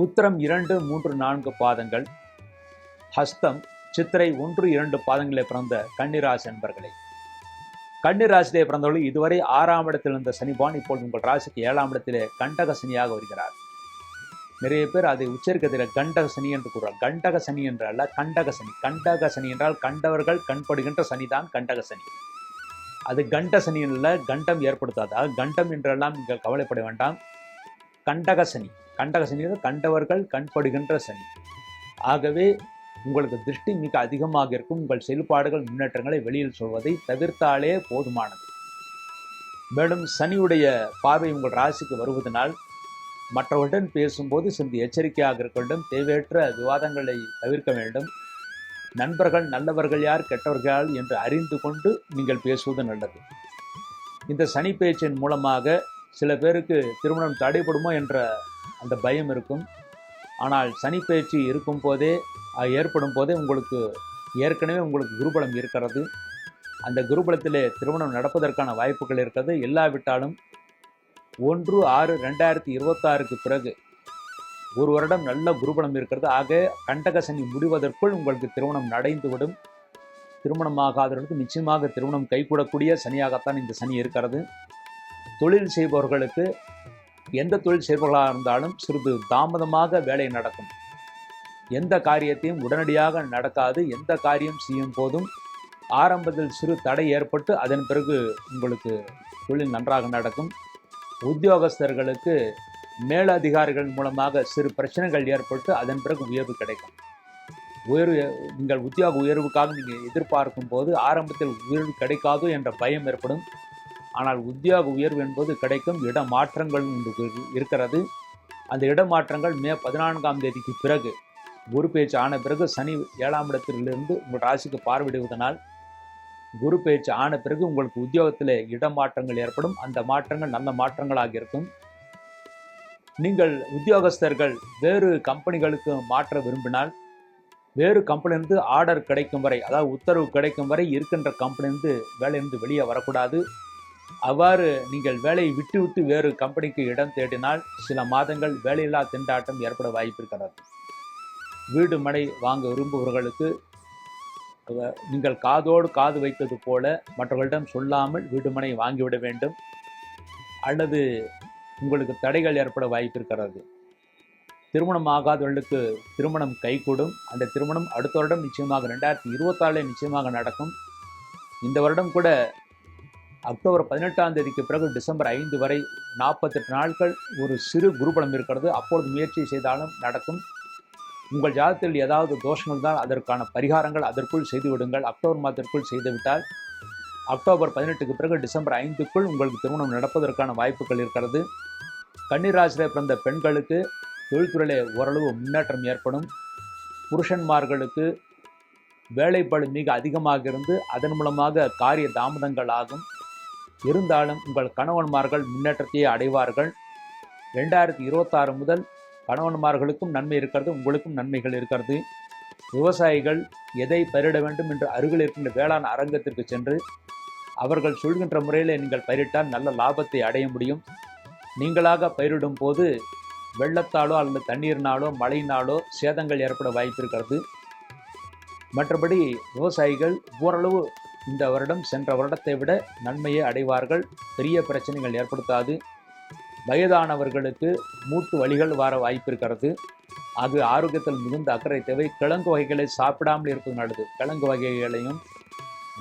உத்திரம் 2, 3, 4 பாதங்கள், ஹஸ்தம், சித்திரை 1, 2 பாதங்களே பிறந்த கன்னிராசி என்பர்களே, கன்னிராசியிலே பிறந்தவர்கள் இதுவரை 6ஆம் இடத்தில் இருந்த சனிபான் இப்பொழுது உங்கள் ராசிக்கு 7ஆம் இடத்திலே கண்டக சனியாக வருகிறார். நிறைய பேர் அதை உச்சரிக்கத்தில் கண்டக சனி என்று கூறுவார். கண்டக சனி என்றால் கண்டக சனி. கண்டக சனி என்றால் கண்டவர்கள் கண்படுகின்ற சனிதான் கண்டக சனி. அது கண்ட சனி அல்ல, கண்டம் ஏற்படுத்தாதா. கண்டம் என்றெல்லாம் நீங்கள் கவலைப்பட வேண்டாம். கண்டக சனி. கண்டக சனி கண்டவர்கள் கண்படுகின்ற சனி. ஆகவே உங்களுக்கு திருஷ்டி மிக அதிகமாக இருக்கும். உங்கள் செயல்பாடுகள் முன்னேற்றங்களை வெளியில் சொல்வதை தவிர்த்தாலே போதுமானது. மேலும் சனியுடைய பார்வை உங்கள் ராசிக்கு வருவதனால் மற்றவர்களுடன் பேசும்போது சிறிது எச்சரிக்கையாக இருக்க வேண்டும். தேவையற்ற விவாதங்களை தவிர்க்க வேண்டும். நண்பர்கள் நல்லவர்கள் யார் கெட்டவர்கள் யார் என்று அறிந்து கொண்டு நீங்கள் பேசுவது நல்லது. இந்த சனி பேச்சின் மூலமாக சில பேருக்கு திருமணம் தடைபடுமோ என்ற அந்த பயம் இருக்கும். ஆனால் சனி பேச்சு இருக்கும் போதே ஏற்படும் போதே உங்களுக்கு ஏற்கனவே உங்களுக்கு குருபலம் இருக்கிறது. அந்த குருபலத்திலே திருமணம் நடப்பதற்கான வாய்ப்புகள் இருக்கிறது. இல்லாவிட்டாலும் 1/6/2026 பிறகு ஒரு வருடம் நல்ல குருபலம் இருக்கிறது. ஆக கண்டக சனி முடிவதற்குள் உங்களுக்கு திருமணம் நடைந்துவிடும். திருமணமாகாதவர்களுக்கு நிச்சயமாக திருமணம் கைகூடக்கூடிய சனியாகத்தான் இந்த சனி இருக்கிறது. தொழில் செய்பவர்களுக்கு எந்த தொழில் செய்பவர்களாக இருந்தாலும் சிறிது தாமதமாக வேலை நடக்கும். எந்த காரியத்தையும் உடனடியாக நடக்காது. எந்த காரியம் செய்யும் போதும் ஆரம்பத்தில் சிறு தடை ஏற்பட்டு அதன் பிறகு உங்களுக்கு தொழில் நன்றாக நடக்கும். உத்தியோகஸ்தர்களுக்கு மேலதிகாரிகள் மூலமாக சிறு பிரச்சனைகள் ஏற்பட்டு அதன் பிறகு உயர்வு கிடைக்கும். நீங்கள் உத்தியோக உயர்வுக்காக நீங்கள் எதிர்பார்க்கும் போது ஆரம்பத்தில் உயர்வு கிடைக்காதோ என்ற பயம் ஏற்படும். ஆனால் உத்தியோக உயர்வு என்பது கிடைக்கும். இடமாற்றங்கள் இருக்கிறது. அந்த இடமாற்றங்கள் மே 14ஆம் தேதிக்கு பிறகு குரு பேச்சு ஆன பிறகு சனி 7ஆம் இடத்திலிருந்து உங்கள் ராசிக்கு பார்வையிடுவதனால் குரு பேச்சு ஆன பிறகு உங்களுக்கு உத்தியோகத்தில் இடமாற்றங்கள் ஏற்படும். அந்த மாற்றங்கள் நல்ல மாற்றங்களாக இருக்கும். நீங்கள் உத்தியோகஸ்தர்கள் வேறு கம்பெனிகளுக்கு மாற்ற விரும்பினால் வேறு கம்பெனிலிருந்து ஆர்டர் கிடைக்கும் வரை, அதாவது உத்தரவு கிடைக்கும் வரை இருக்கின்ற கம்பெனிலிருந்து வேலையிலிருந்து வெளியே வரக்கூடாது. அவ்வாறு நீங்கள் வேலையை விட்டு வேறு கம்பெனிக்கு இடம் தேடினால் சில மாதங்கள் வேலையில்லா திண்டாட்டம் ஏற்பட வாய்ப்பு இருக்கிறது. வீடு மனை வாங்க விரும்புபவர்களுக்கு நீங்கள் காதோடு காது வைத்தது போல மற்றவர்களிடம் சொல்லாமல் வீடு மனை வாங்கிவிட வேண்டும். அல்லது உங்களுக்கு தடைகள் ஏற்பட வாய்ப்பு இருக்கிறது. திருமணம் ஆகாதவர்களுக்கு திருமணம் கைகூடும். அந்த திருமணம் அடுத்த வருடம் நிச்சயமாக 2026 நிச்சயமாக நடக்கும். இந்த வருடம் கூட அக்டோபர் 18ஆம் தேதிக்கு பிறகு டிசம்பர் 5 வரை 48 நாட்கள் ஒரு சிறு குருபலம் இருக்கிறது. அப்பொழுது முயற்சி செய்தாலும் நடக்கும். உங்கள் ஜாதகத்தில் ஏதாவது தோஷங்கள் தான் அதற்கான பரிகாரங்கள் அதற்குள் செய்து விடுங்கள். அக்டோபர் மாதத்திற்குள் செய்துவிட்டால் அக்டோபர் 18க்கு பிறகு டிசம்பர் 5க்குள் உங்களுக்கு திருமணம் நடப்பதற்கான வாய்ப்புகள் இருக்கிறது. கன்னிராசியில் பிறந்த பெண்களுக்கு தொழில்துறையிலே ஓரளவு முன்னேற்றம் ஏற்படும். புருஷன்மார்களுக்கு வேலைப்பளு மிக அதிகமாக இருந்து அதன் மூலமாக காரிய தாமதங்கள் ஆகும். இருந்தாலும் உங்கள் கணவன்மார்கள் முன்னேற்றத்தையே அடைவார்கள். 2026 முதல் கணவன்மார்களுக்கும் நன்மை இருக்கிறது, உங்களுக்கும் நன்மைகள் இருக்கிறது. விவசாயிகள் எதை பயிரிட வேண்டும் என்று அருகில் இருக்கின்ற வேளாண் அரங்கத்திற்கு சென்று அவர்கள் சொல்கின்ற முறையில் நீங்கள் பயிரிட்டால் நல்ல லாபத்தை அடைய முடியும். நீங்களாக பயிரிடும் போது வெள்ளத்தாலோ அல்லது தண்ணீரினாலோ மழையினாலோ சேதங்கள் ஏற்பட வாய்ப்பு இருக்கிறது. மற்றபடி விவசாயிகள் ஓரளவு இந்த வருடம் சென்ற வருடத்தை விட நன்மையை அடைவார்கள். பெரிய பிரச்சனைகள் ஏற்படுத்தாது. வயதானவர்களுக்கு மூட்டு வலிகள் வர வாய்ப்பு இருக்கிறது. அது ஆரோக்கியத்தில் மிகுந்த அக்கறை தேவை. கிழங்கு வகைகளை சாப்பிடாமல் இருப்பது நல்லது. கிழங்கு வகைகளையும்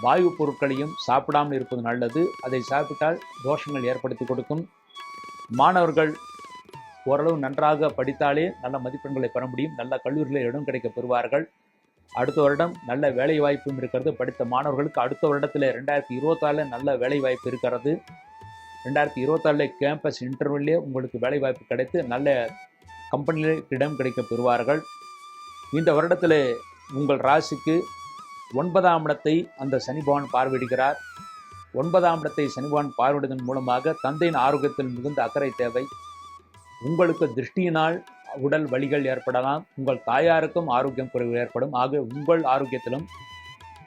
வாயு பொருட்களையும் சாப்பிடாமல் இருப்பது நல்லது. அதை சாப்பிட்டால் தோஷங்கள் ஏற்படுத்தி கொடுக்கும். மாணவர்கள் ஓரளவு நன்றாக படித்தாலே நல்ல மதிப்பெண்களை பெற முடியும். நல்ல கல்லூரிகளில் இடம் கிடைக்க பெறுவார்கள். அடுத்த வருடம் நல்ல வேலை வாய்ப்பும் இருக்கிறது. படித்த மாணவர்களுக்கு அடுத்த வருடத்தில் 2026 நல்ல வேலை வாய்ப்பு இருக்கிறது. 2026 கேம்பஸ் இன்டர்வியூலே உங்களுக்கு வேலை வாய்ப்பு கிடைத்து நல்ல கம்பெனியில் இடம் கிடைக்க பெறுவார்கள். இந்த வருடத்தில் உங்கள் ராசிக்கு 9ஆம் இடத்தை அந்த சனி பகவான் பார்வையிடுகிறார். 9ஆம் இடத்தை சனி பகவான் பார்வையிடுவதன் மூலமாக தந்தையின் ஆரோக்கியத்தில் மிகுந்த அக்கறை தேவை. உங்களுக்கு திருஷ்டியினால் உடல் வலிகள் ஏற்படலாம். உங்கள் தாயாருக்கும் ஆரோக்கியம் குறைவு ஏற்படும். ஆக உங்கள் ஆரோக்கியத்திலும்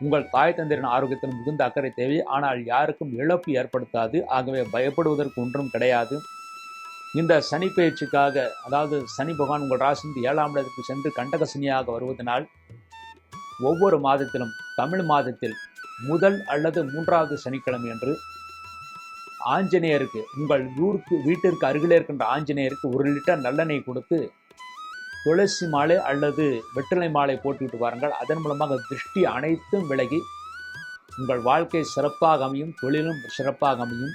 உங்கள் தாய் தந்தையின் ஆரோக்கியத்திலும் மிகுந்த அக்கறை தேவை. ஆனால் யாருக்கும் இழப்பு ஏற்படுத்தாது. ஆகவே பயப்படுவதற்கு ஒன்றும் கிடையாது. இந்த சனி பயிற்சிக்காக, அதாவது சனி பகவான் உங்கள் ராசிக்கு 7ஆம் இடத்துக்கு சென்று கண்டக சனியாக வருவதனால் ஒவ்வொரு மாதத்திலும் தமிழ் மாதத்தில் முதல் அல்லது 3வது சனிக்கிழமை என்று ஆஞ்சநேயருக்கு, உங்கள் வீட்டிற்கு அருகிலே இருக்கின்ற ஆஞ்சநேயருக்கு 1 லிட்டர் நல்லெண்ணெய் கொடுத்து துளசி மாலை அல்லது வெற்றிலை மாலை போட்டுவிட்டு வாருங்கள். அதன் மூலமாக திருஷ்டி அனைத்தும் விலகி உங்கள் வாழ்க்கை சிறப்பாக அமையும், தொழிலும் சிறப்பாக அமையும்.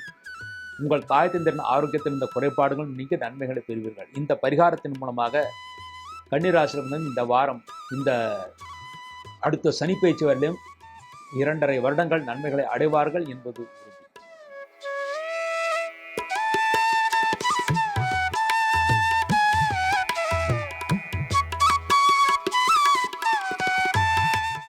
உங்கள் தாய் தந்தையின் ஆரோக்கியத்தில் இருந்த குறைபாடுகள் நீங்க நன்மைகளை பெறுவீர்கள். இந்த பரிகாரத்தின் மூலமாக கன்னிராசியிலிருந்து இந்த வாரம், இந்த அடுத்த சனி பயிற்சி வரையிலும் 2.5 வருடங்கள் நன்மைகளை அடைவார்கள் என்பது